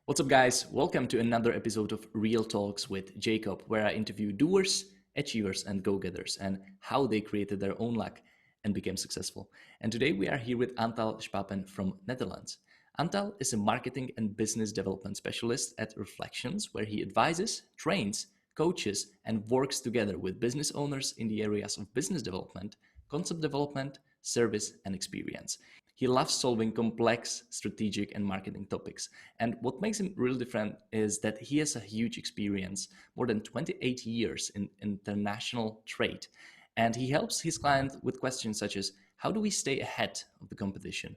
What's up, guys? Welcome to another episode of Real Talks with Jakub, where I interview doers, achievers, and go-getters and how they created their own luck and became successful. And today we are here with Antal Spaapen from Netherlands. Antal is a marketing and business development specialist at Reflexions, where he advises, trains, coaches, and works together with business owners in the areas of business development, concept development, service, and experience. He loves solving complex strategic and marketing topics. And what makes him really different is that he has a huge experience, more than 28 years in international trade. And he helps his clients with questions such as, how do we stay ahead of the competition?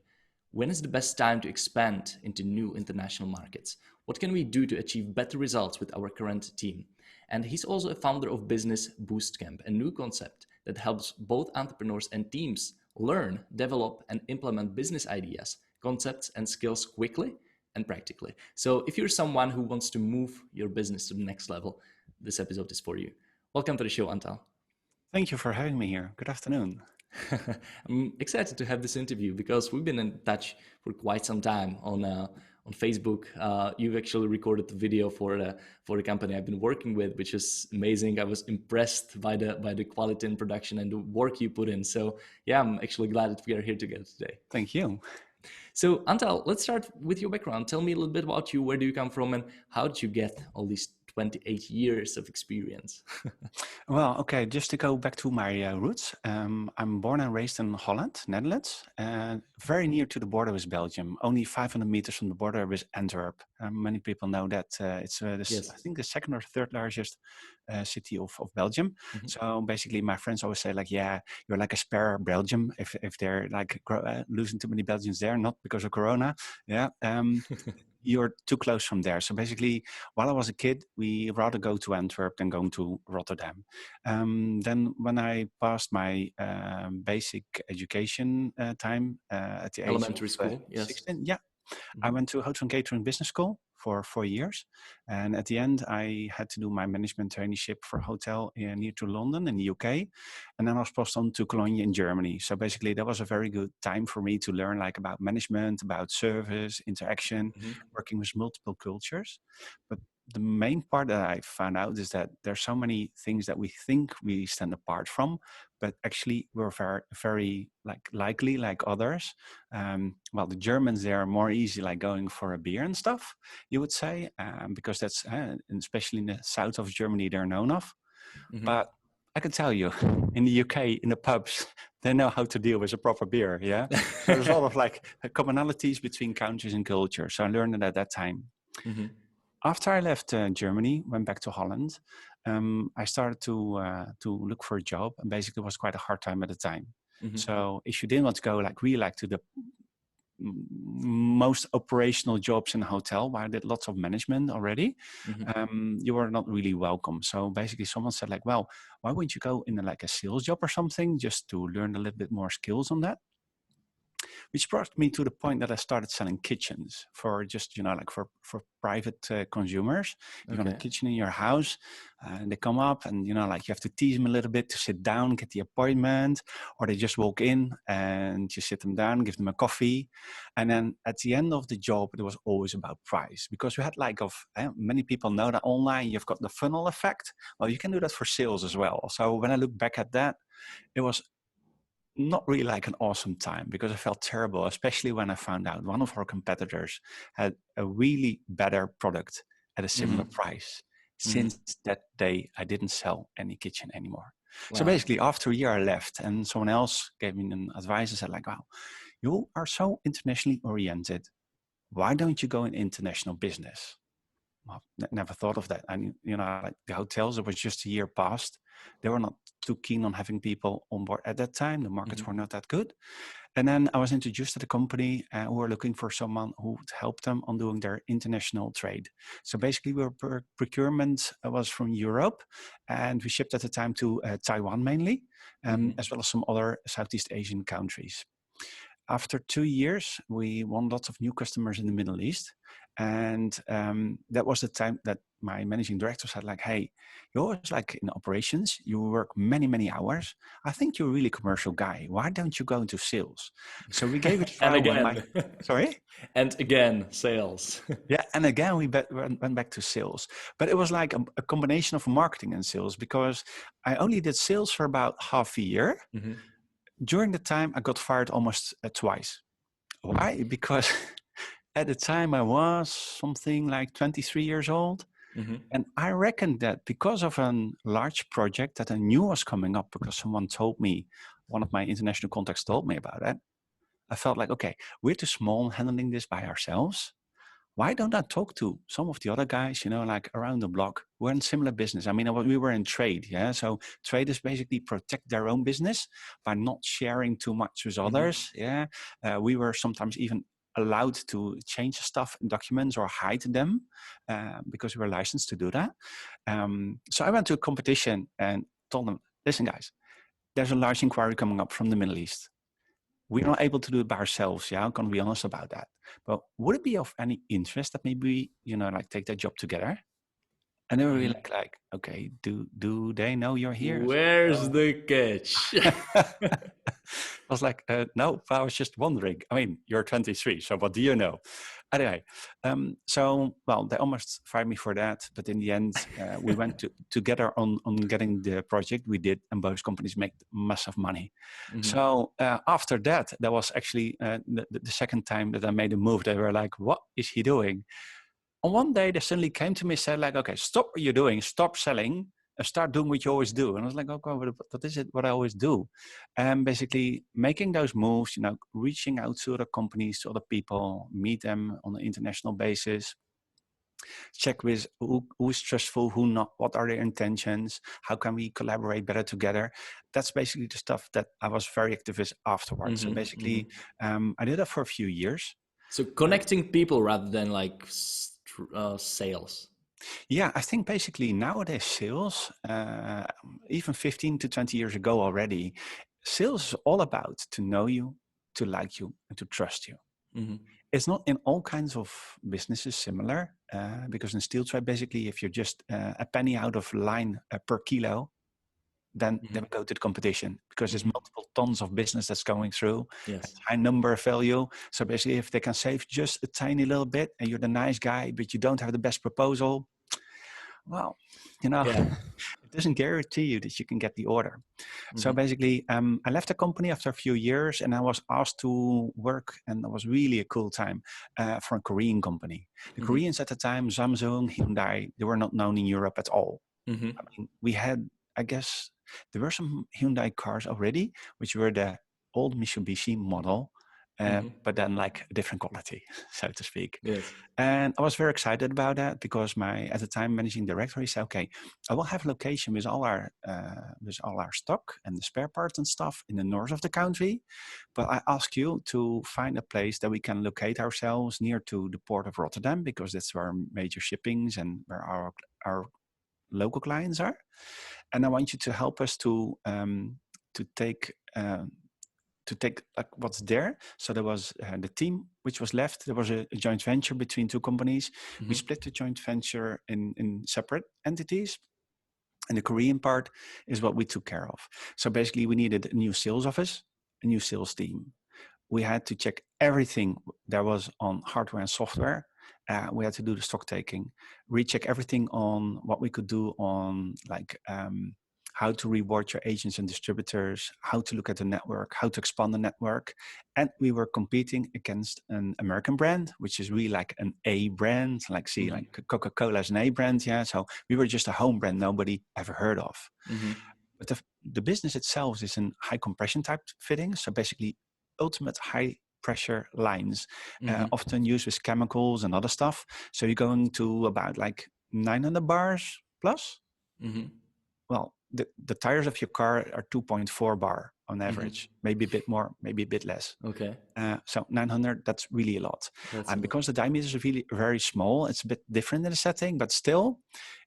When is the best time to expand into new international markets? What can we do to achieve better results with our current team? And he's also a founder of Business Boostcamp, a new concept that helps both entrepreneurs and teams learn, develop, and implement business ideas, concepts, and skills quickly and practically. So if you're someone who wants to move your business to the next level, this episode is for you. Welcome to the show, Antal. Thank you for having me here. Good afternoon. I'm excited to have this interview because we've been in touch for quite some time on Facebook. You've actually recorded the video for the company I've been working with, which is amazing. I was impressed by the quality and production and the work you put in. So yeah, I'm actually glad that we are here together today. Thank you. So Antal, let's start with your background. Tell me a little bit about you. Where do you come from, and how did you get all these 28 years of experience? Well, okay, just to go back to my roots, I'm born and raised in Holland, Netherlands, and very near to the border with Belgium, only 500 meters from the border with Antwerp. Many people know that it's, Yes. I think, the second or third largest city of Belgium. Mm-hmm. So basically, my friends always say, like, yeah, you're like a spare Belgium if they're like losing too many Belgians there, not because of Corona. Yeah. You're too close from there. So basically, while I was a kid, we rather go to Antwerp than going to Rotterdam. Then when I passed my basic education time at the age Elementary of school, yes. 16, yeah, I went to Hotel and Catering Business School for 4 years. And at the end, I had to do my management traineeship for a hotel near to London in the UK. And then I was passed on to Cologne in Germany. So basically, that was a very good time for me to learn like about management, about service, interaction, working with multiple cultures. But the main part that I found out is that there's so many things that we think we stand apart from, but actually we're very, very likely like others. Well, the Germans, they are more easy, like going for a beer and stuff, you would say, because that's, especially in the south of Germany, they're known of. But I can tell you, in the UK, in the pubs, they know how to deal with a proper beer, yeah? So there's a lot of like commonalities between countries and cultures. So I learned it at that time. After I left Germany, went back to Holland, I started to look for a job, and basically it was quite a hard time at the time. So if you didn't want to go like really like to the most operational jobs in a hotel where I did lots of management already, you were not really welcome. So basically someone said like, well, why wouldn't you go in like a sales job or something just to learn a little bit more skills on that? Which brought me to the point that I started selling kitchens for just, like for private consumers. You want a kitchen in your house, and they come up and, like you have to tease them a little bit to sit down, get the appointment, or they just walk in and you sit them down, give them a coffee. And then at the end of the job, it was always about price, because we had many people know that online you've got the funnel effect. Well, you can do that for sales as well. So when I look back at that, it was not really like an awesome time, because I felt terrible, especially when I found out one of our competitors had a really better product at a similar price. Since that day, I didn't sell any kitchen anymore. Wow. So basically, after a year, I left, and someone else gave me an advice and said like, wow, you are so internationally oriented. Why don't you go in international business? Well, never thought of that. And, like the hotels, it was just a year past. They were not too keen on having people on board at that time. The markets were not that good. And then I was introduced to the company who were looking for someone who would help them on doing their international trade. So basically, procurement was from Europe, and we shipped at the time to Taiwan mainly, as well as some other Southeast Asian countries. After 2 years, we won lots of new customers in the Middle East. And that was the time that my managing director said like, hey, you're always like in operations, you work many, many hours. I think you're a really commercial guy. Why don't you go into sales? So we gave it a And try when again, sorry? and again, sales. Yeah, and again, we went back to sales. But it was like a combination of marketing and sales, because I only did sales for about half a year. Mm-hmm. During the time, I got fired almost twice. Why? Because at the time I was something like 23 years old. Mm-hmm. And I reckon that because of a large project that I knew was coming up, because someone told me, one of my international contacts told me about it, I felt like, okay, we're too small handling this by ourselves. Why don't I talk to some of the other guys, like around the block? We're in similar business. I mean, we were in trade, yeah? So traders basically protect their own business by not sharing too much with others, yeah? We were sometimes even allowed to change stuff in documents or hide them because we were licensed to do that. So I went to a competition and told them, listen, guys, there's a large inquiry coming up from the Middle East. We're not able to do it by ourselves. Yeah, I'm going to be honest about that. But would it be of any interest that maybe, like take that job together? And they were really like, okay, do they know you're here? Where's No. the catch? I was like, no, I was just wondering. I mean, you're 23, so what do you know? Anyway, well, they almost fired me for that. But in the end, we went together on getting the project we did, and both companies make massive money. So after that, that was actually the second time that I made a move. They were like, what is he doing? And one day they suddenly came to me and said like, okay, stop what you're doing, stop selling, and start doing what you always do. And I was like, okay, what is it, what I always do? And basically making those moves, reaching out to other companies, to other people, meet them on an international basis, check with who is trustful, who not, what are their intentions, how can we collaborate better together. That's basically the stuff that I was very active with afterwards. So basically, I did that for a few years. So connecting people rather than like sales. Yeah, I think basically nowadays sales, even 15 to 20 years ago already, sales is all about to know you, to like you, and to trust you. It's not in all kinds of businesses similar, because in steel trade, basically, if you're just a penny out of line per kilo, then we go to the competition, because there's multiple tons of business that's going through, high number value. So basically, if they can save just a tiny little bit and you're the nice guy, but you don't have the best proposal, well, it doesn't guarantee you that you can get the order. So basically, I left the company after a few years, and I was asked to work, and it was really a cool time for a Korean company. The Koreans at the time, Samsung, Hyundai, they were not known in Europe at all. I mean, we had, I guess, there were some Hyundai cars already, which were the old Mitsubishi model, but then like a different quality, so to speak. Yes. And I was very excited about that, because my, at the time, managing director, he said, okay, I will have location with all our stock and the spare parts and stuff in the north of the country. But I ask you to find a place that we can locate ourselves near to the port of Rotterdam, because that's where our major shippings and where our local clients are. And I want you to help us to take like what's there. So there was the team which was left. There was a joint venture between two companies. We split the joint venture in separate entities. And the Korean part is what we took care of. So basically we needed a new sales office, a new sales team. We had to check everything there was on hardware and software. We had to do the stock taking, recheck everything on what we could do on like how to reward your agents and distributors, how to look at the network, how to expand the network. And we were competing against an American brand, which is really like an A brand, like like Coca-Cola is an A brand. Yeah. So we were just a home brand nobody ever heard of. But the business itself is in high compression type fitting. So basically ultimate high pressure lines, often used with chemicals and other stuff. So you're going to about like 900 bars plus. Well, the tires of your car are 2.4 bar on average, maybe a bit more, maybe a bit less. Okay. So 900, that's really a lot. And because the diameter is really very small, it's a bit different in the setting, but still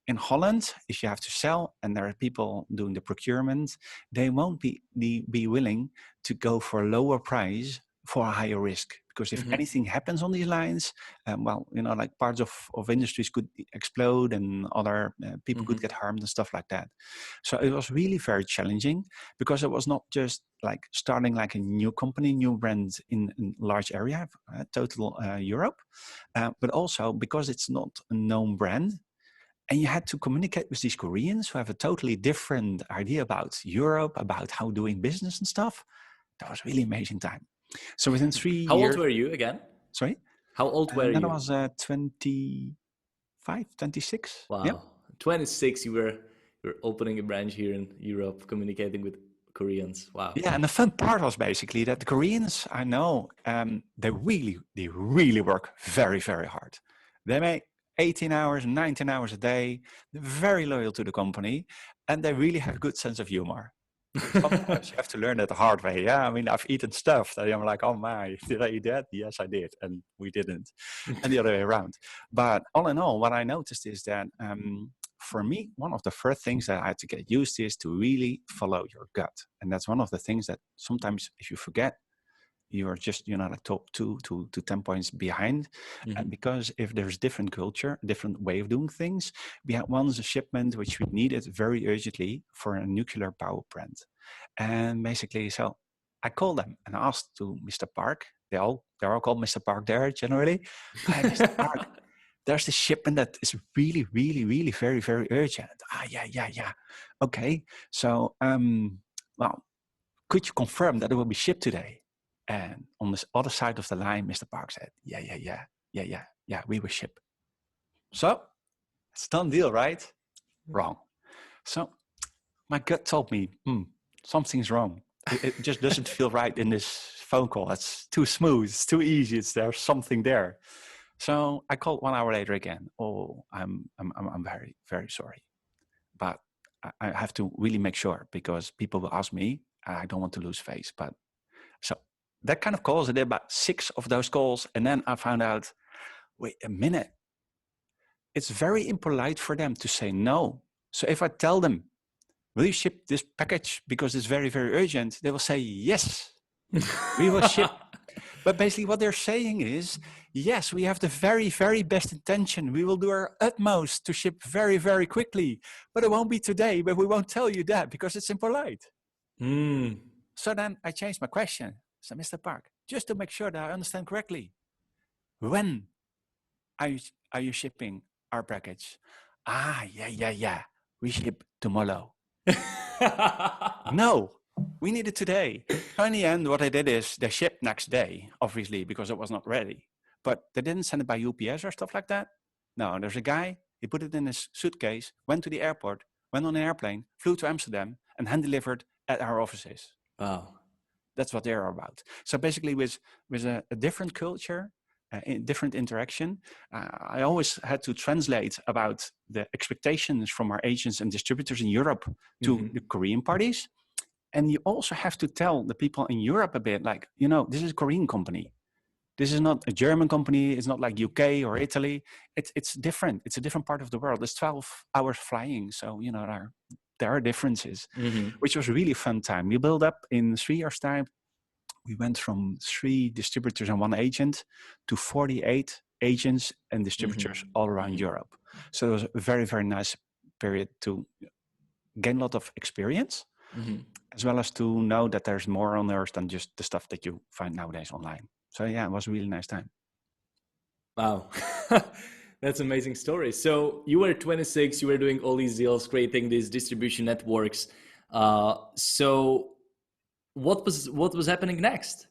in Holland, if you have to sell and there are people doing the procurement, they won't be willing to go for a lower price for a higher risk, because if anything happens on these lines, like parts of industries could explode and other people could get harmed and stuff like that. So it was really very challenging, because it was not just like starting like a new company, new brand in a large area, total Europe, but also because it's not a known brand. And you had to communicate with these Koreans who have a totally different idea about Europe, about how doing business and stuff. That was really amazing time. So within 3 years... How old were you again? Sorry? How old were you? Then I was 25, 26. Wow. Yep. 26, you were opening a branch here in Europe, communicating with Koreans. Wow. Yeah, and the fun part was basically that the Koreans, I know, they really work very, very hard. They make 18 hours, 19 hours a day. They're very loyal to the company, and they really have a good sense of humor. Sometimes you have to learn it the hard way. Yeah, I mean, I've eaten stuff that I'm like, oh my, did I eat that? Yes, I did, and we didn't, and the other way around. But all in all, what I noticed is that for me, one of the first things that I had to get used to is to really follow your gut, and that's one of the things that sometimes if you forget, you are just like top 2 to 10 points behind. Because if there's different culture, different way of doing things, we had once a shipment which we needed very urgently for a nuclear power plant, and basically, so I called them and asked to Mr. Park. They're all called Mr. Park there generally. Hi, Mr. Park. There's this shipment that is really, really, really very, very urgent. Yeah. Okay. So, could you confirm that it will be shipped today? And on this other side of the line, Mr. Park said, yeah, we will ship. So it's a done deal, right? Wrong. So my gut told me, something's wrong. It just doesn't feel right in this phone call. It's too smooth. It's too easy. There's something there. So I called 1 hour later again. Oh, I'm very, very sorry. But I have to really make sure, because people will ask me, I don't want to lose face. But so that kind of calls, I did about 6 of those calls. And then I found out, wait a minute. It's very impolite for them to say no. So if I tell them, will you ship this package because it's very, very urgent? They will say, yes, we will ship. But basically what they're saying is, yes, we have the very, very best intention. We will do our utmost to ship very, very quickly. But it won't be today, but we won't tell you that because it's impolite. So then I changed my question. So Mr. Park, just to make sure that I understand correctly, when are you shipping our package? Yeah. We ship tomorrow. No, we need it today. So in the end, what I did is they shipped next day, obviously, because it was not ready. But they didn't send it by UPS or stuff like that. No, there's a guy, he put it in his suitcase, went to the airport, went on an airplane, flew to Amsterdam, and hand delivered at our offices. Wow. That's what they're about. So basically with a different culture, different interaction, I always had to translate about the expectations from our agents and distributors in Europe to the Korean parties. And you also have to tell the people in Europe a bit, like, this is a Korean company. This is not a German company. It's not like UK or Italy. It's different. It's a different part of the world. It's 12 hours flying. So, there are differences, which was a really fun time. We built up in 3 years' time. We went from 3 distributors and 1 agent to 48 agents and distributors all around Europe. So it was a very, very nice period to gain a lot of experience, as well as to know that there's more on earth than just the stuff that you find nowadays online. So yeah, it was a really nice time. Wow. That's an amazing story. So you were 26, you were doing all these deals, creating these distribution networks. So what was happening next?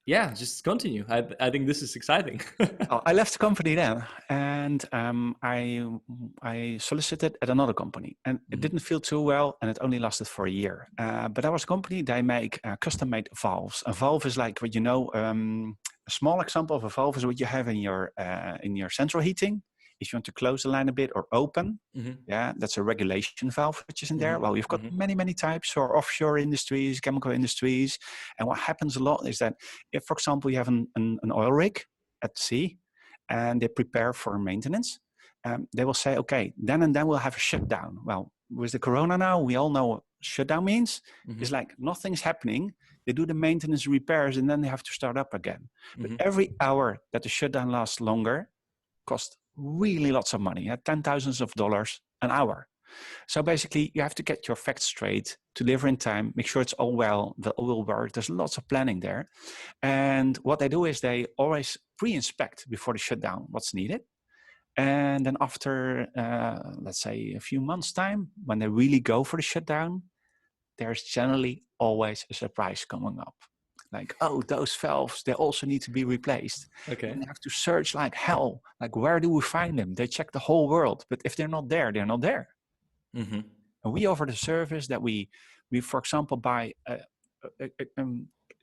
Just continue. I think this is exciting. I left the company then, and I solicited at another company, and it didn't feel too well, and it only lasted for a year. But that was a company that make custom-made valves. A valve is like what a small example of a valve is what you have in your central heating. If you want to close the line a bit or open, that's a regulation valve which is in there. Well, you've got many, many types for offshore industries, chemical industries. And what happens a lot is that if, for example, you have an oil rig at sea and they prepare for maintenance, they will say, okay, then and then we'll have a shutdown. Well, with the corona now, we all know what shutdown means. Mm-hmm. It's like nothing's happening. They do the maintenance repairs and then they have to start up again. But every hour that the shutdown lasts longer costs really lots of money, $10,000s an hour. So basically, you have to get your facts straight, deliver in time, make sure it's all well, that all will work. There's lots of planning there. And what they do is they always pre-inspect before the shutdown what's needed. And then after, let's say, a few months' time, when they really go for the shutdown, there's generally always a surprise coming up. Like, oh, those valves, they also need to be replaced. Okay. And they have to search like hell. Like, where do we find them? They check the whole world. But if they're not there, they're not there. Mm-hmm. And we offer the service that we for example, buy a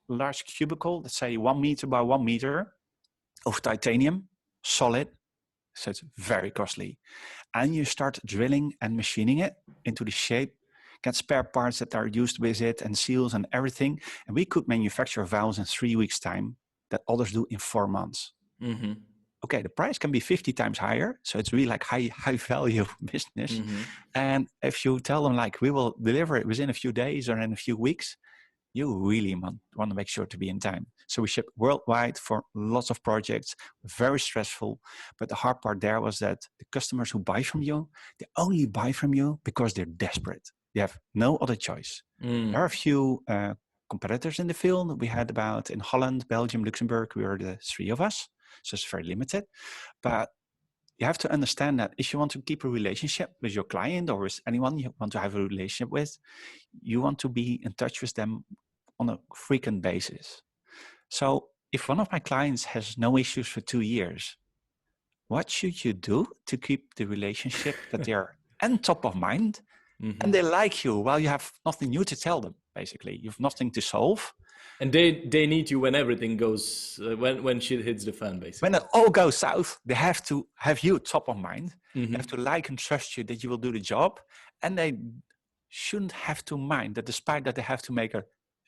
large cubicle, let's say 1 meter by 1 meter of titanium, solid. So it's very costly. And you start drilling and machining it into the shape, get spare parts that are used with it and seals and everything. And we could manufacture valves in 3 weeks' time that others do in 4 months. Mm-hmm. Okay, the price can be 50 times higher. So it's really like high value business. Mm-hmm. And if you tell them like, we will deliver it within a few days or in a few weeks, you really want to make sure to be in time. So we ship worldwide for lots of projects, very stressful. But the hard part there was that the customers who buy from you, they only buy from you because they're desperate. They have no other choice. There are a few competitors in the field. We had about in Holland, Belgium, Luxembourg, we were the 3 of us. So it's very limited. But you have to understand that if you want to keep a relationship with your client or with anyone you want to have a relationship with, you want to be in touch with them on a frequent basis. So if one of my clients has no issues for 2 years, what should you do to keep the relationship that they're on top of mind and they like you while you have nothing new to tell them, basically. You have nothing to solve. And they need you when everything goes, when shit hits the fan, basically. When it all goes south, they have to have you top of mind. Mm-hmm. They have to like and trust you that you will do the job. And they shouldn't have to mind that despite that they have to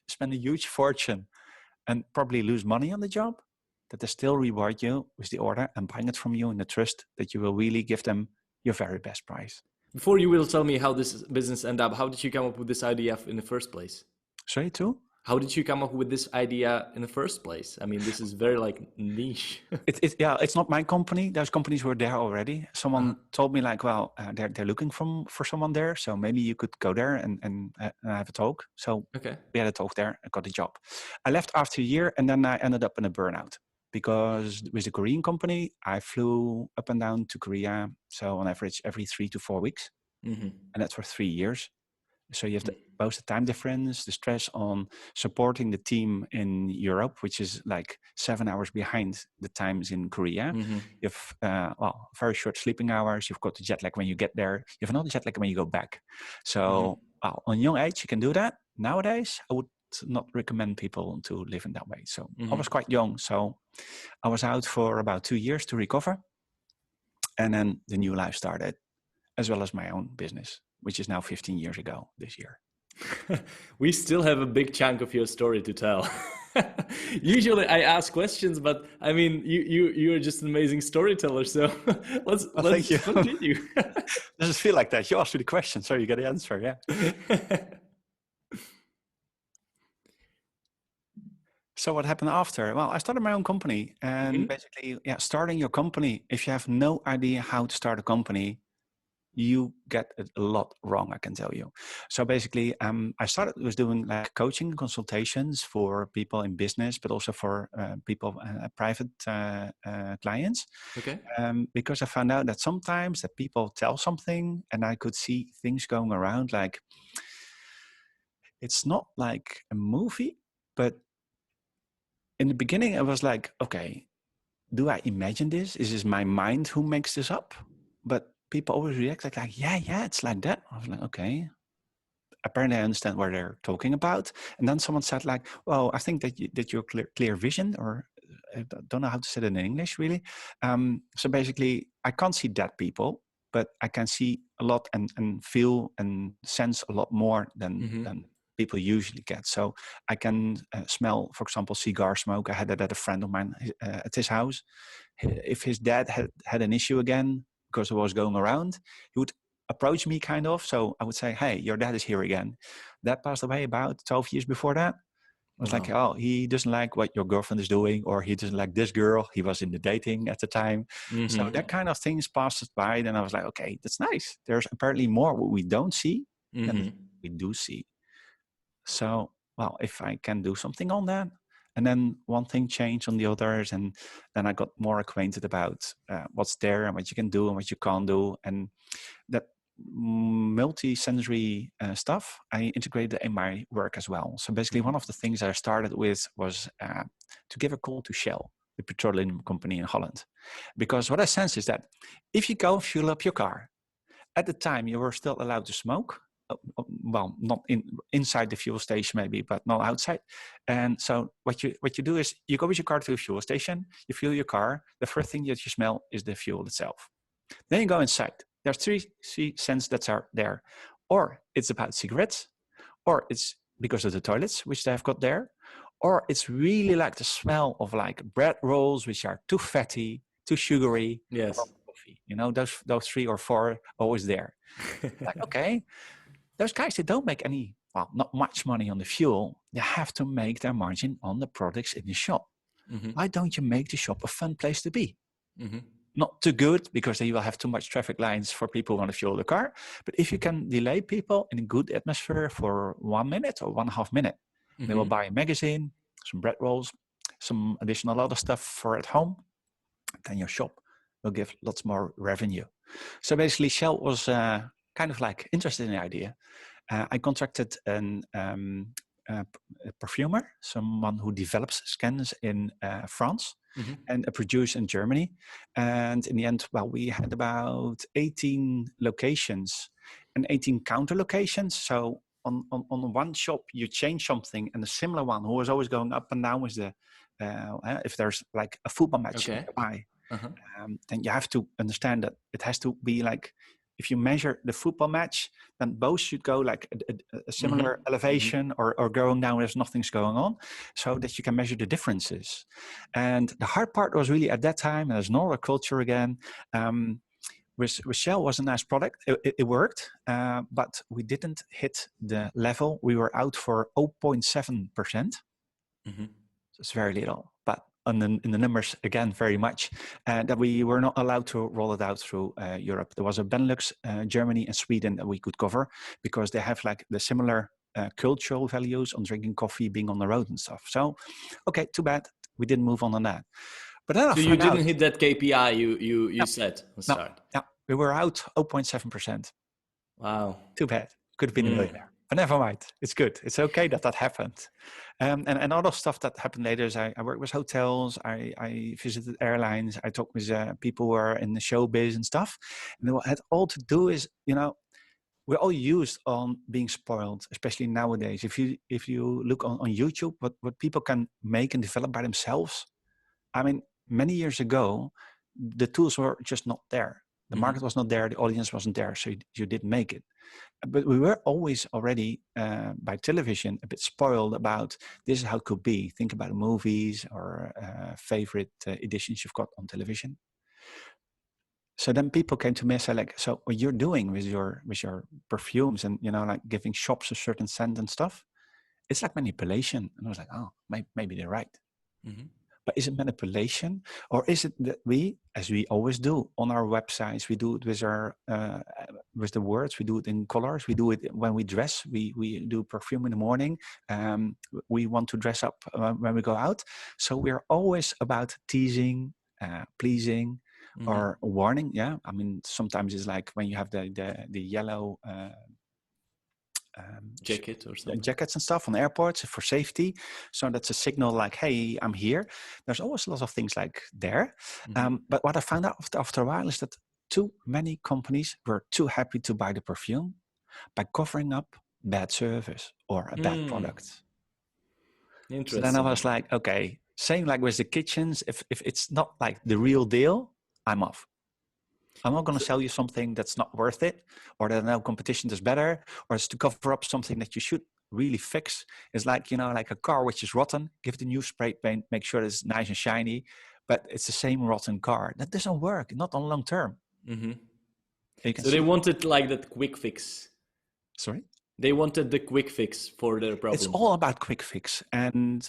spend a huge fortune and probably lose money on the job, that they still reward you with the order and buying it from you in the trust that you will really give them your very best price. Before you will tell me how this business ended up, how did you come up with this idea in the first place? Sorry, too? How did you come up with this idea in the first place? I mean, this is very like niche. It's not my company. Those companies were there already. Someone told me like, well, they're looking for someone there. So maybe you could go there and have a talk. So we had a talk there. I got a job. I left after a year and then I ended up in a burnout because with the Korean company, I flew up and down to Korea. So on average, every 3 to 4 weeks. Mm-hmm. And that's for 3 years. So you have both the time difference, the stress on supporting the team in Europe, which is like 7 hours behind the times in Korea. Mm-hmm. You have very short sleeping hours. You've got the jet lag when you get there. You have another jet lag when you go back. So on young age, you can do that. Nowadays, I would not recommend people to live in that way. So I was quite young. So I was out for about 2 years to recover. And then the new life started, as well as my own business, which is now 15 years ago this year. We still have a big chunk of your story to tell. Usually I ask questions, but I mean, you're just an amazing storyteller. So let's continue. Does it feel like that? You asked me the question, so you got the answer. Yeah. So what happened after? Well, I started my own company, and basically, starting your company, if you have no idea how to start a company, you get it a lot wrong, I can tell you. So basically, I started with doing like coaching consultations for people in business, but also for people, private clients. Okay. Because I found out that sometimes that people tell something and I could see things going around like, it's not like a movie, but in the beginning I was like, okay, do I imagine this? Is this my mind who makes this up? But people always react like, yeah, it's like that. I was like, okay. Apparently I understand what they're talking about. And then someone said like, well, I think that you're clear vision, or I don't know how to say it in English really. So basically I can't see dead people, but I can see a lot and feel and sense a lot more than people usually get. So I can smell, for example, cigar smoke. I had that at a friend of mine at his house. If his dad had an issue again, because it was going around, he would approach me kind of. So I would say, hey, your dad is here again. Dad passed away about 12 years before that. I was like, oh, he doesn't like what your girlfriend is doing, or he doesn't like this girl. He was in the dating at the time. So that kind of things passed us by. Then I was like, okay, that's nice. There's apparently more what we don't see than we do see. So, well, if I can do something on that, and then one thing changed on the others, and then I got more acquainted about what's there and what you can do and what you can't do. And that multi-sensory stuff, I integrated in my work as well. So basically, one of the things I started with was to give a call to Shell, the petroleum company in Holland. Because what I sense is that if you go fuel up your car, at the time you were still allowed to smoke. Well, not inside the fuel station maybe, but not outside. And so what you do is you go with your car to a fuel station, you fuel your car. The first thing that you smell is the fuel itself. Then you go inside. There's three scents that are there. Or it's about cigarettes, or it's because of the toilets, which they have got there, or it's really like the smell of like bread rolls, which are too fatty, too sugary. Yes. Coffee. You know, those 3 or 4 always there. Like, okay, those guys, they don't make any, well, not much money on the fuel. They have to make their margin on the products in the shop. Why don't you make the shop a fun place to be? Not too good, because then you will have too much traffic lines for people who want to fuel the car. But if you can delay people in a good atmosphere for 1 minute or 1.5 minutes, they will buy a magazine, some bread rolls, some additional other stuff for at home, then your shop will give lots more revenue. So basically, Shell was kind of like interested in the idea. I contracted a perfumer, someone who develops scents in France, and a producer in Germany. And in the end, well, we had about 18 locations and 18 counter locations. So on one shop, you change something, and a similar one who was always going up and down was the if there's like a football match nearby, then you have to understand that it has to be like, if you measure the football match, then both should go like a similar elevation, or going down as nothing's going on, so that you can measure the differences. And the hard part was really at that time, and there's Norway culture again, with Shell was a nice product. It worked, but we didn't hit the level. We were out for 0.7%. So it's very little, but in the numbers, again, very much, that we were not allowed to roll it out through Europe. There was a Benelux, Germany and Sweden that we could cover, because they have like the similar cultural values on drinking coffee, being on the road and stuff. So, okay, too bad. We didn't move on that. But then so you didn't hit that KPI you said at the start? No, we were out 0.7%. Wow. Too bad. Could have been a millionaire. But never mind. It's good. It's okay that happened. And other stuff that happened later is I worked with hotels. I visited airlines. I talked with people who are in the showbiz and stuff. And what it had all to do is, you know, we're all used on being spoiled, especially nowadays. If you look on YouTube, what people can make and develop by themselves. I mean, many years ago, the tools were just not there. The market was not there. The audience wasn't there. So you didn't make it. But we were always already, by television, a bit spoiled about this is how it could be. Think about movies or favorite editions you've got on television. So then people came to me and said, like, so what you're doing with your perfumes and, you know, like giving shops a certain scent and stuff, it's like manipulation. And I was like, oh, maybe they're right. But is it manipulation, or is it that we, as we always do on our websites, we do it with our with the words, we do it in colors, we do it when we dress, we do perfume in the morning, we want to dress up when we go out. So we're always about teasing, pleasing, or warning. Yeah, I mean, sometimes it's like when you have the yellow jacket or something. Jackets and stuff on airports for safety. So that's a signal like, hey, I'm here. There's always lots of things like there. But what I found out after a while is that too many companies were too happy to buy the perfume by covering up bad service or a bad product. Interesting. So then I was like, okay, same like with the kitchens, if it's not like the real deal, I'm off. I'm not going to sell you something that's not worth it, or that no competition is better, or it's to cover up something that you should really fix. It's like, you know, like a car which is rotten, give it a new spray paint, make sure it's nice and shiny, but it's the same rotten car. That doesn't work, not on long term. You can So they see. wanted like that quick fix. Sorry. They wanted the quick fix for their It's problem. all about quick fix, and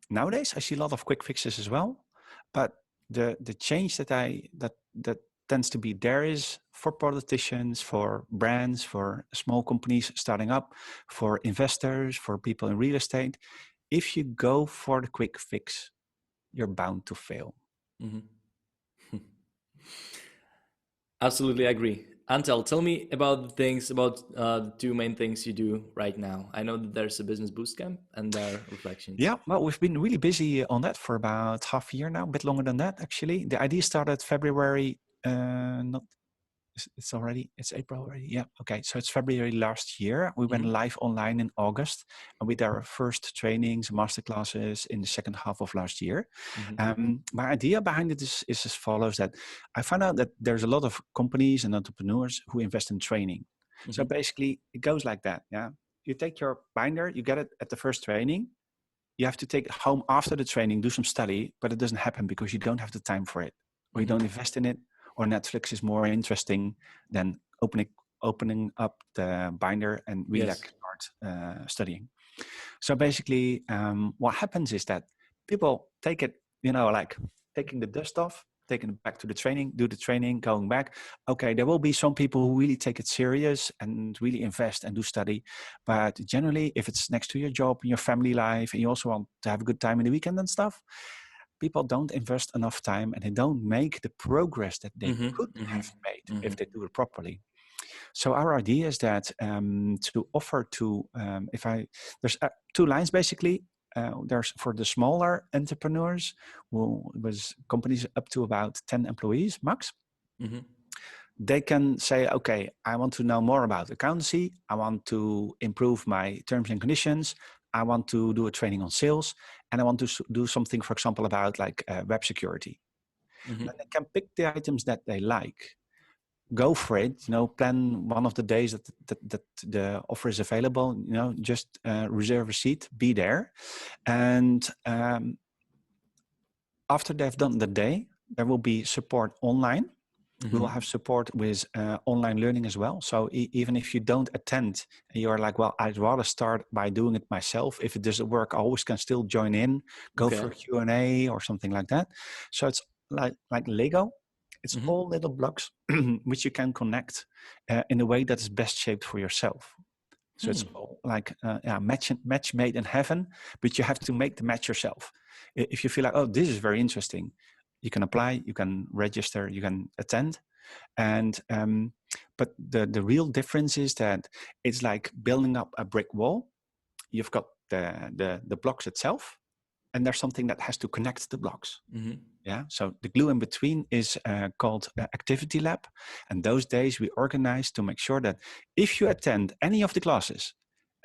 nowadays I see a lot of quick fixes as well. But the change that tends to be there is for politicians, for brands, for small companies starting up, for investors, for people in real estate. If you go for the quick fix, you're bound to fail. Mm-hmm. Absolutely agree. Antal, tell me about the things, about the two main things you do right now. I know that there's a Business Boostcamp and there are Reflections. Yeah, well, we've been really busy on that for about half a year now, a bit longer than that, actually. The idea started February, not it's April already. Yeah. Okay. So it's February last year. We went live online in August, and with our first trainings, masterclasses in the second half of last year. My idea behind it is as follows: that I found out that there's a lot of companies and entrepreneurs who invest in training. So basically, it goes like that. Yeah. You take your binder, you get it at the first training. You have to take it home after the training, do some study, but it doesn't happen because you don't have the time for it, or you don't invest in it, or Netflix is more interesting than opening up the binder and really start studying. So basically, what happens is that people take it, like taking the dust off, taking it back to the training, do the training, going back. Okay, there will be some people who really take it serious and really invest and do study. But generally, if it's next to your job and your family life, and you also want to have a good time in the weekend and stuff, people don't invest enough time and they don't make the progress that they could have made if they do it properly. So our idea is that to offer to, there's two lines basically. There's for the smaller entrepreneurs, was companies up to about 10 employees max. They can say, okay, I want to know more about accountancy. I want to improve my terms and conditions. I want to do a training on sales, and I want to do something, for example, about like web security. Then they can pick the items that they like. Go for it, plan one of the days that the offer is available, just reserve a seat, be there. And after they've done the day, there will be support online. We will have support with online learning as well. So even if you don't attend and you're like, well, I'd rather start by doing it myself. If it doesn't work, I always can still join in, go for a Q&A or something like that. So it's like Lego. It's all little blocks which you can connect in a way that is best shaped for yourself. So it's all like match made in heaven, but you have to make the match yourself. If you feel like, oh, this is very interesting, you can apply, you can register, you can attend. And but the real difference is that it's like building up a brick wall. You've got the blocks itself, and there's something that has to connect the blocks. Yeah. So the glue in between is called Activity Lab. And those days we organize to make sure that if you attend any of the classes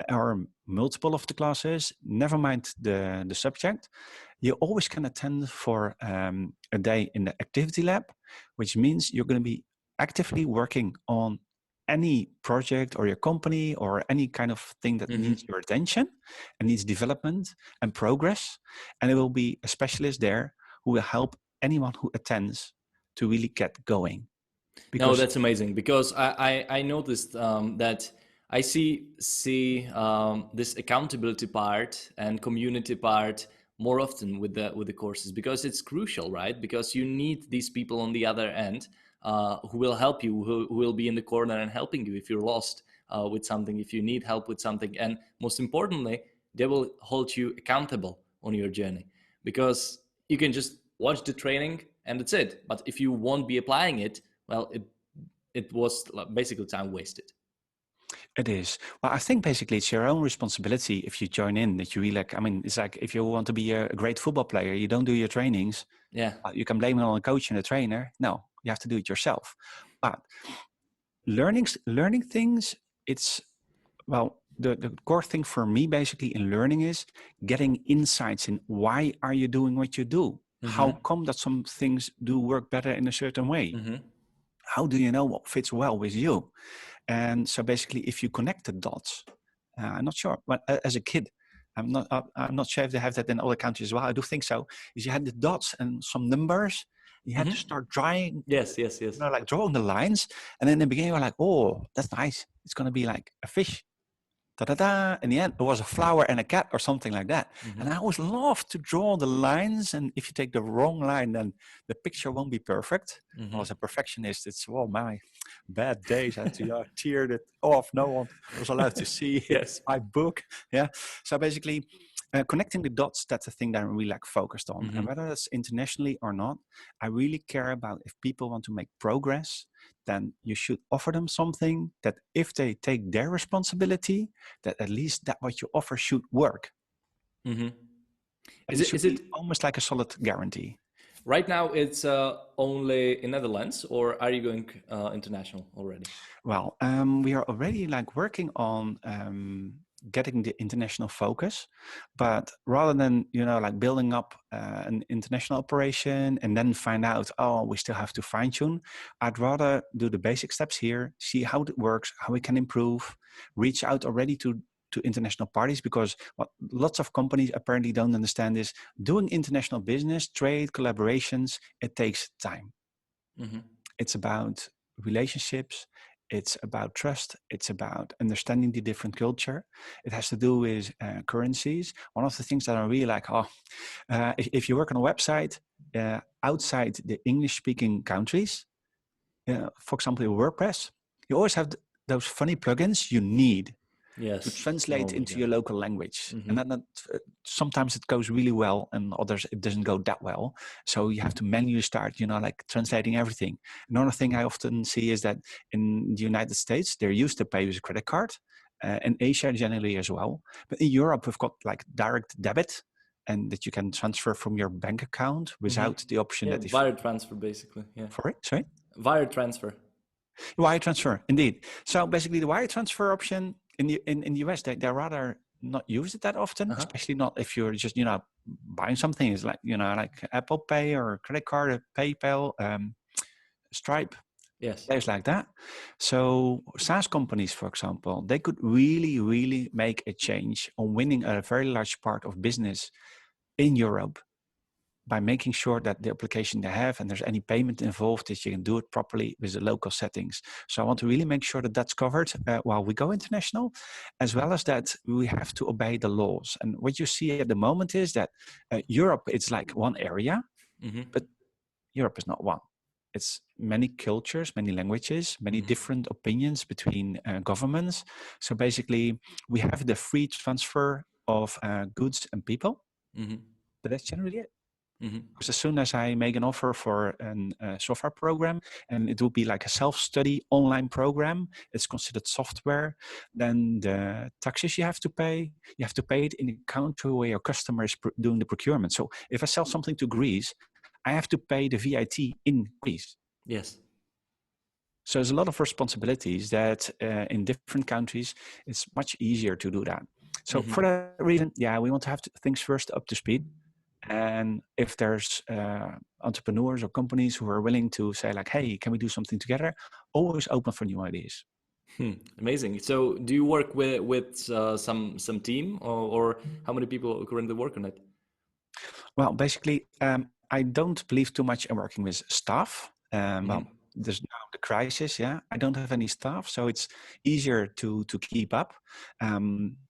or multiple of the classes, never mind the subject, you always can attend for a day in the Activity Lab, which means you're going to be actively working on any project or your company or any kind of thing that needs your attention and needs development and progress. And there will be a specialist there who will help anyone who attends to really get going. No, that's amazing, because I noticed that I see this accountability part and community part more often with the courses, because it's crucial, right? Because you need these people on the other end who will help you, who will be in the corner and helping you if you're lost with something, if you need help with something, and most importantly, they will hold you accountable on your journey, because you can just watch the training and that's it. But if you won't be applying it, well, it was basically time wasted. It is. Well, I think basically it's your own responsibility if you join in, that you really like, I mean, it's like if you want to be a great football player, you don't do your trainings. Yeah. You can blame it on a coach and a trainer. No, you have to do it yourself. But learning things, it's, well, the core thing for me basically in learning is getting insights in why are you doing what you do? How come that some things do work better in a certain way? How do you know what fits well with you? And so basically, if you connect the dots, I'm not sure, but as a kid, I'm not sure if they have that in other countries as well. I do think so. Is you had the dots and some numbers, You had to start drawing, Yes, yes, you yes. know, like drawing the lines. And in the beginning, you were like, oh, that's nice. It's going to be like a fish. Da-da-da. In the end, it was a flower and a cat or something like that. And I always love to draw the lines. And if you take the wrong line, then the picture won't be perfect. Well, as a perfectionist, it's, well, my bad days. I had to tear it off. No one was allowed to see Yes. my book. Yeah. So basically, connecting the dots, that's the thing that I'm really like focused on. And whether that's internationally or not, I really care about if people want to make progress, then you should offer them something that if they take their responsibility, that at least that what you offer should work. And it should Is be it almost like a solid guarantee. right now? It's only in Netherlands, or are you going international already? Well, we are already like working on getting the international focus, but rather than, you know, like building up an international operation and then find out, oh, we still have to fine tune, I'd rather do the basic steps here, see how it works, how we can improve, reach out already to international parties, because what lots of companies apparently don't understand is doing international business, trade, collaborations, it takes time. It's about relationships. It's about trust. It's about understanding the different culture. It has to do with currencies. One of the things that I really like, if you work on a website outside the English-speaking countries, for example, WordPress, you always have those funny plugins you need to Yes. translate Oh my into God. your local language. And then sometimes it goes really well and others it doesn't go that well. So you have to manually start, you know, like translating everything. Another thing I often see is that in the United States, they're used to pay with a credit card, in Asia generally as well. But in Europe, we've got like direct debit, and that you can transfer from your bank account without the option Yeah, that if, wire transfer basically. Yeah, sorry? wire transfer. Wire transfer, indeed. So basically, the wire transfer option in the US, they rather not use it that often, especially not if you're just, you know, buying something. It's like, you know, like Apple Pay or credit card, PayPal, Stripe, Yes. things like that. So SaaS companies, for example, they could really, really make a change on winning a very large part of business in Europe by making sure that the application they have and there's any payment involved, that you can do it properly with the local settings. So I want to really make sure that that's covered while we go international, as well as that we have to obey the laws. And what you see at the moment is that Europe, it's like one area, but Europe is not one. It's many cultures, many languages, many different opinions between governments. So basically, we have the free transfer of goods and people, but that's generally it. Because as soon as I make an offer for a software program, and it will be like a self-study online program, it's considered software, then the taxes you have to pay it in the country where your customer is doing the procurement. So if I sell something to Greece, I have to pay the VAT in Greece. Yes. So there's a lot of responsibilities that in different countries, it's much easier to do that. So for that reason, yeah, we want to have things first up to speed. And if there's entrepreneurs or companies who are willing to say like, hey, can we do something together? Always open for new ideas. Amazing. So do you work with some team, or how many people currently work on it? Well, basically, I don't believe too much in working with staff. Well, there's now the crisis. Yeah, I don't have any staff, so it's easier to keep up.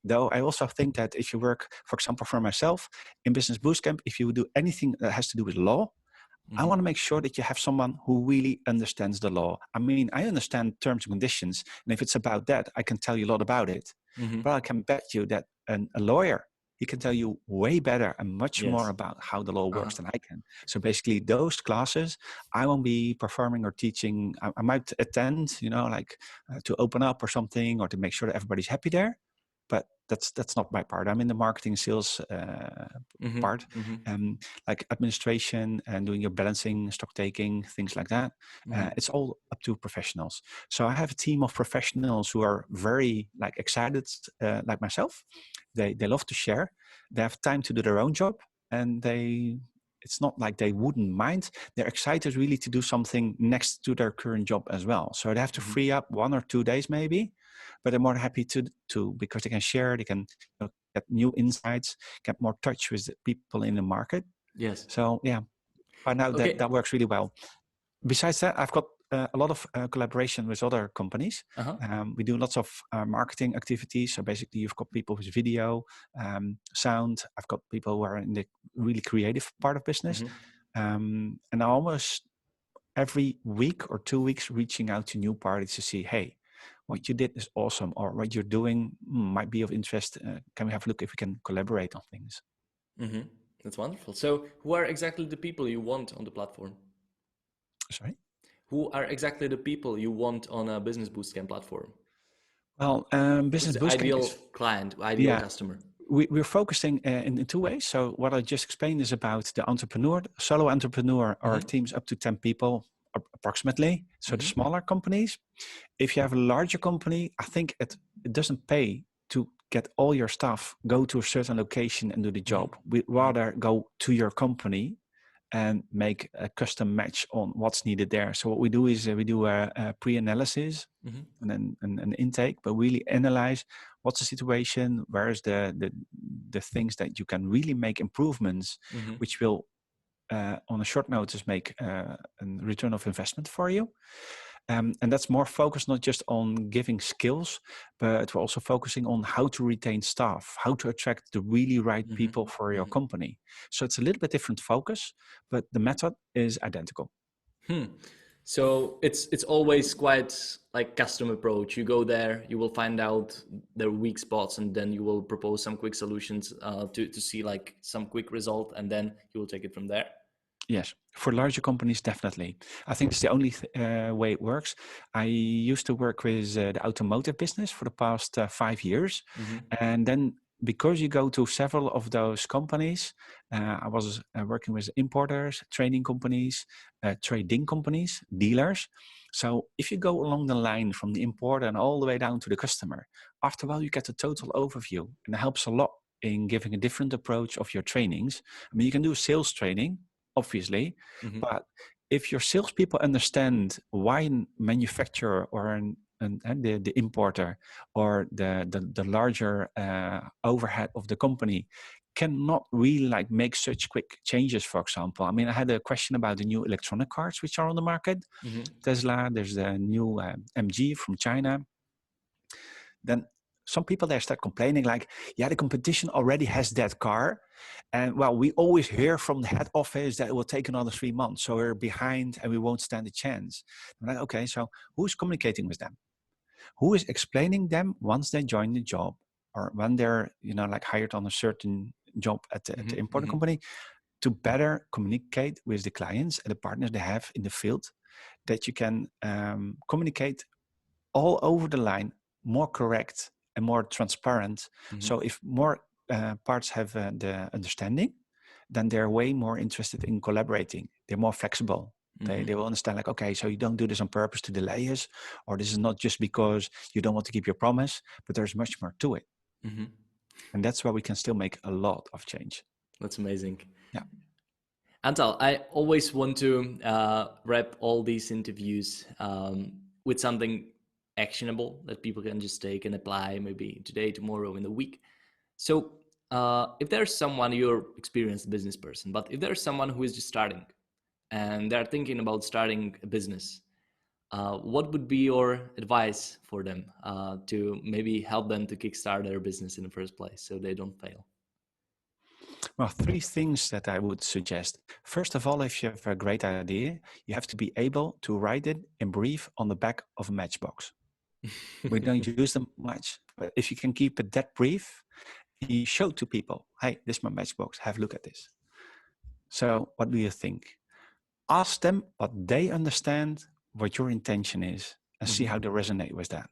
Though I also think that if you work, for example, for myself in Business Boostcamp, if you do anything that has to do with law, I want to make sure that you have someone who really understands the law. I mean, I understand terms and conditions, and if it's about that, I can tell you a lot about it. But I can bet you that a lawyer, he can tell you way better and much more Yes. about how the law works than I can. So basically, those classes, I won't be performing or teaching. I might attend, you know, like to open up or something, or to make sure that everybody's happy there. But that's not my part. I'm in the marketing sales part, like administration and doing your balancing, stock taking, things like that. It's all up to professionals. So I have a team of professionals who are very like excited, like myself. They love to share. They have time to do their own job, and it's not like they wouldn't mind. They're excited really to do something next to their current job as well. So they have to free up 1 or 2 days maybe, but they're more happy to because they can share, they can get new insights, get more touch with the people in the market. Yes. So yeah. But now Okay. that works really well. Besides that, I've got a lot of collaboration with other companies. We do lots of marketing activities. So basically, you've got people with video, sound. I've got people who are in the really creative part of business. And I almost every week or 2 weeks reaching out to new parties to see, hey, what you did is awesome, or what you're doing might be of interest. Can we have a look if we can collaborate on things? That's wonderful. So who are exactly the people you want on the platform? Sorry? Who are exactly the people you want on a Business Boostcamp platform? Well, Who's Business the Boostcamp ideal is, client, ideal yeah, customer? we're focusing in 2 ways. So what I just explained is about the entrepreneur, solo entrepreneur, or teams up to 10 people approximately. So the smaller companies. If you have a larger company, I think it doesn't pay to get all your staff, go to a certain location and do the job. We rather go to your company and make a custom match on what's needed there. So what we do is we do a pre-analysis and then an intake, but really analyze what's the situation, where's the things that you can really make improvements, which will on a short notice make a return of investment for you. And that's more focused not just on giving skills, but we're also focusing on how to retain staff, how to attract the really right people for your company. So it's a little bit different focus, but the method is identical. So it's always quite like custom approach. You go there, you will find out their weak spots, and then you will propose some quick solutions to see like some quick result, and then you will take it from there. Yes, for larger companies, definitely. I think it's the only way it works. I used to work with the automotive business for the past 5 years. And then because you go to several of those companies, I was working with importers, trading companies, dealers. So if you go along the line from the importer and all the way down to the customer, after a while you get a total overview, and it helps a lot in giving a different approach of your trainings. I mean, you can do sales training, obviously, but if your salespeople understand why a manufacturer or the importer or the larger overhead of the company cannot really like make such quick changes, for example. I mean, I had a question about the new electronic cars which are on the market. Tesla, there's the new MG from China. Then some people there start complaining like, yeah, the competition already has that car. And well, we always hear from the head office that it will take another 3 months. So we're behind and we won't stand a chance. I'm like, okay, so who's communicating with them? Who is explaining them once they join the job or when they're, like hired on a certain job at the importer company, to better communicate with the clients and the partners they have in the field, that you can communicate all over the line, more correct and more transparent. So if more parts have the understanding, then they're way more interested in collaborating. They're more flexible. They will understand like, okay, so you don't do this on purpose to delay us, or this is not just because you don't want to keep your promise, but there's much more to it. And that's where we can still make a lot of change. That's amazing. Yeah. Antal, I always want to wrap all these interviews with something actionable that people can just take and apply maybe today, tomorrow, in the week. So if there's someone, you're an experienced business person, but if there's someone who is just starting and they're thinking about starting a business, what would be your advice for them to maybe help them to kickstart their business in the first place so they don't fail? Well, 3 things that I would suggest. First of all, if you have a great idea, you have to be able to write it in brief on the back of a matchbox. We don't use them much, but if you can keep it that brief, you show to people, hey, this is my matchbox, have a look at this. So what do you think? Ask them what they understand, what your intention is, and see how they resonate with that.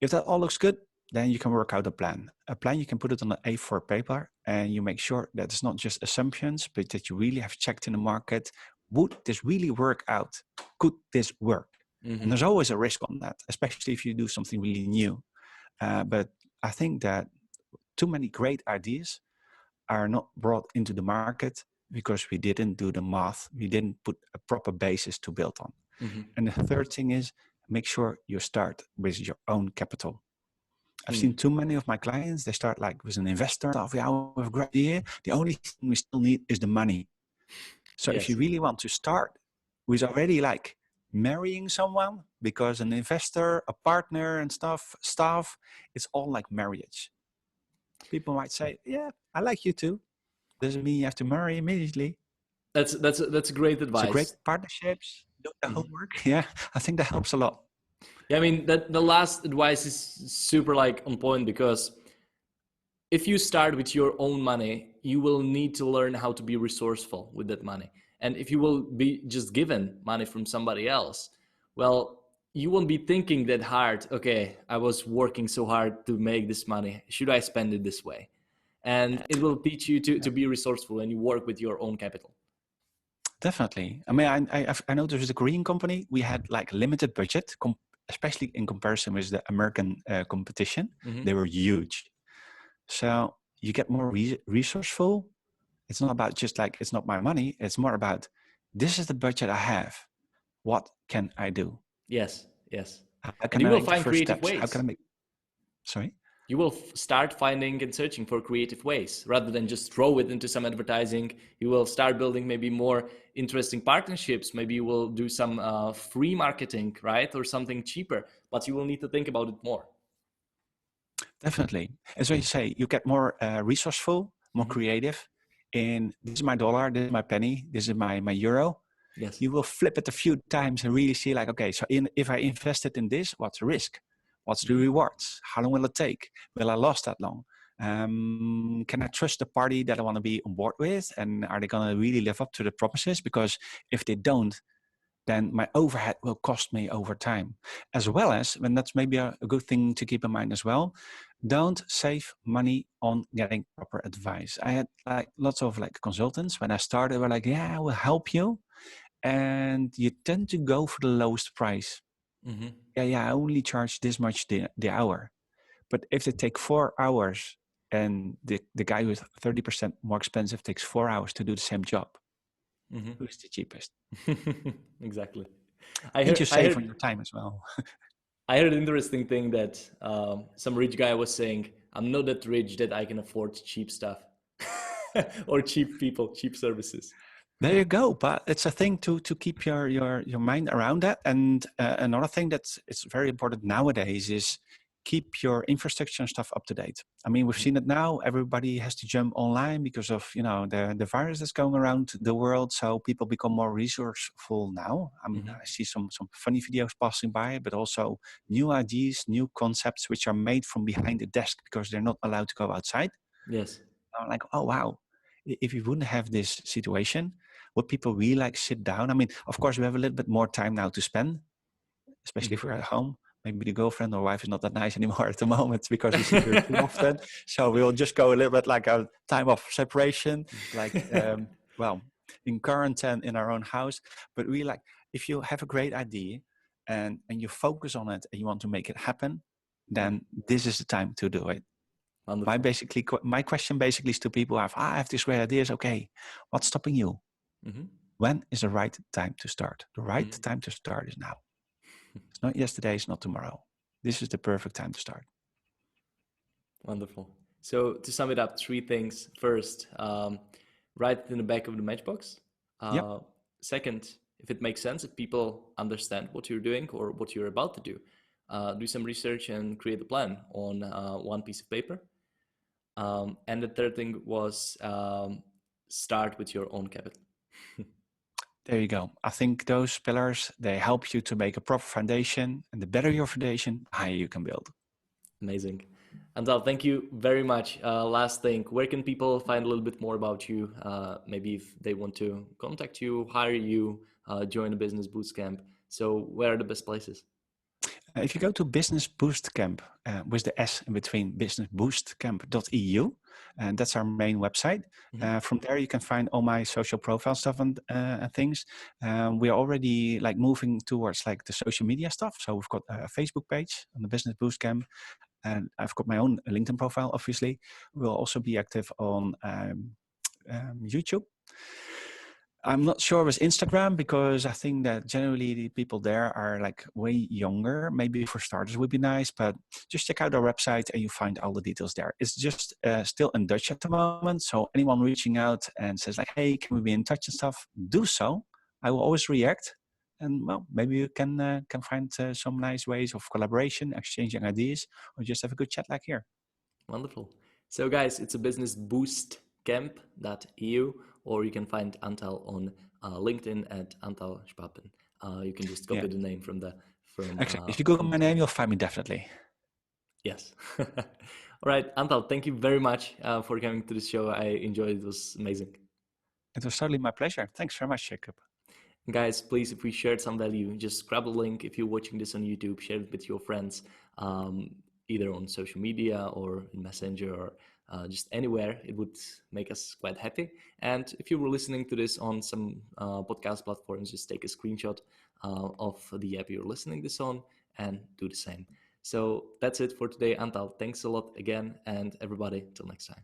If that all looks good, then you can work out a plan. A plan, you can put it on an A4 paper, and you make sure that it's not just assumptions, but that you really have checked in the market. Would this really work out? Could this work? And there's always a risk on that, especially if you do something really new. But I think that too many great ideas are not brought into the market because we didn't do the math. We didn't put a proper basis to build on. And the third thing is, make sure you start with your own capital. I've seen too many of my clients, they start like with an investor. Yeah, we have a great idea. The only thing we still need is the money. So if you Yes. really want to start with already like marrying someone, because an investor, a partner and staff, it's all like marriage. People might say, yeah, I like you too. Doesn't mean you have to marry immediately. That's great It's a great advice. partnerships, do the Mhm. homework. Yeah, I think that helps a lot. Yeah, I mean that the last advice is super like on point, because if you start with your own money, you will need to learn how to be resourceful with that money. And if you will be just given money from somebody else, well, you won't be thinking that hard. Okay, I was working so hard to make this money. Should I spend it this way? And it will teach you to be resourceful when you work with your own capital. Definitely. I mean, I know there's a Korean company. We had like limited budget, especially in comparison with the American competition. Mm-hmm. They were huge. So you get more resourceful. It's not about just like, it's not my money. It's more about, this is the budget I have. What can I do? Yes, yes. How And can you I will make the find first creative steps? How can ways. I make, sorry? You will start finding and searching for creative ways rather than just throw it into some advertising. You will start building maybe more interesting partnerships. Maybe you will do some free marketing, right? Or something cheaper, but you will need to think about it more. Definitely. As I say, you get more resourceful, more Mm-hmm. creative. And this is my dollar, this is my penny, this is my euro. Yes. You will flip it a few times and really see like, okay, so if I invested in this, what's the risk? What's the rewards? How long will it take? Will I last that long? Can I trust the party that I want to be on board with? And are they going to really live up to the promises? Because if they don't, then my overhead will cost me over time. As well as, and that's maybe a good thing to keep in mind as well, don't save money on getting proper advice. I had like lots of like consultants when I started were like, yeah, I will help you. And you tend to go for the lowest price. Mm-hmm. Yeah, I only charge this much the hour. But if they take 4 hours and the guy who's 30% more expensive takes 4 hours to do the same job, who's the cheapest? Mm-hmm. Exactly. I And heard. you I save on heard. your time as well. I heard an interesting thing that some rich guy was saying, "I'm not that rich that I can afford cheap stuff, or cheap people, cheap services." There you go. But it's a thing to keep your mind around that. And another thing that's it's very important nowadays is keep your infrastructure and stuff up to date. I mean, we've seen it now. Everybody has to jump online because of the virus that's going around the world. So people become more resourceful now. I mean, Mm-hmm. I see some funny videos passing by, but also new ideas, new concepts which are made from behind the desk because they're not allowed to go outside. Yes. I'm like, oh wow, if you wouldn't have this situation, would people really like sit down? I mean, of course, we have a little bit more time now to spend, especially if we're at home. Maybe the girlfriend or wife is not that nice anymore at the moment because we see her too often. So we'll just go a little bit like a time of separation, like, well, in quarantine in our own house. But we like, if you have a great idea and you focus on it and you want to make it happen, then this is the time to do it. Wonderful. My question basically is to people who have, I have these great ideas. Okay, what's stopping you? Mm-hmm. When is the right time to start? The right Mm-hmm. time to start is now. It's not yesterday, it's not tomorrow. This is the perfect time to start. Wonderful. So to sum it up, three things. First, write it in the back of the matchbox. Yep, Second, if it makes sense, if people understand what you're doing or what you're about to do some research and create a plan on one piece of paper. And the third thing was start with your own capital. there you go. I think those pillars, they help you to make a proper foundation. And the better your foundation, the higher you can build. Amazing. Antal, thank you very much. Last thing, where can people find a little bit more about you? Maybe if they want to contact you, hire you, join a business bootcamp. So where are the best places? If you go to Business Boostcamp with the S in between, businessboostcamp.eu, and that's our main website. Mm-hmm. From there, you can find all my social profile stuff and things. We are already like moving towards like the social media stuff. So we've got a Facebook page on the Business Boostcamp, and I've got my own LinkedIn profile. Obviously, we'll also be active on YouTube. I'm not sure with Instagram because I think that generally the people there are like way younger. Maybe for starters would be nice, but just check out our website and you find all the details there. It's just still in Dutch at the moment. So anyone reaching out and says like, hey, can we be in touch and stuff, do so. I will always react. And well, maybe you can find some nice ways of collaboration, exchanging ideas, or just have a good chat like here. Wonderful. So guys, it's a businessboostcamp.eu, or you can find Antal on LinkedIn at Antal Spaapen. You can just copy the name from Actually, if you Google my name, you'll find me definitely. Yes. All right, Antal, thank you very much for coming to the show. I enjoyed it. It was amazing. It was totally my pleasure. Thanks very much, Jacob. Guys, please, if we shared some value, just grab a link. If you're watching this on YouTube, share it with your friends, either on social media or in Messenger or just anywhere. It would make us quite happy. And if you were listening to this on some podcast platforms, just take a screenshot of the app you're listening this on and do the same. So that's it for today, Antal. Thanks a lot again, and everybody, till next time.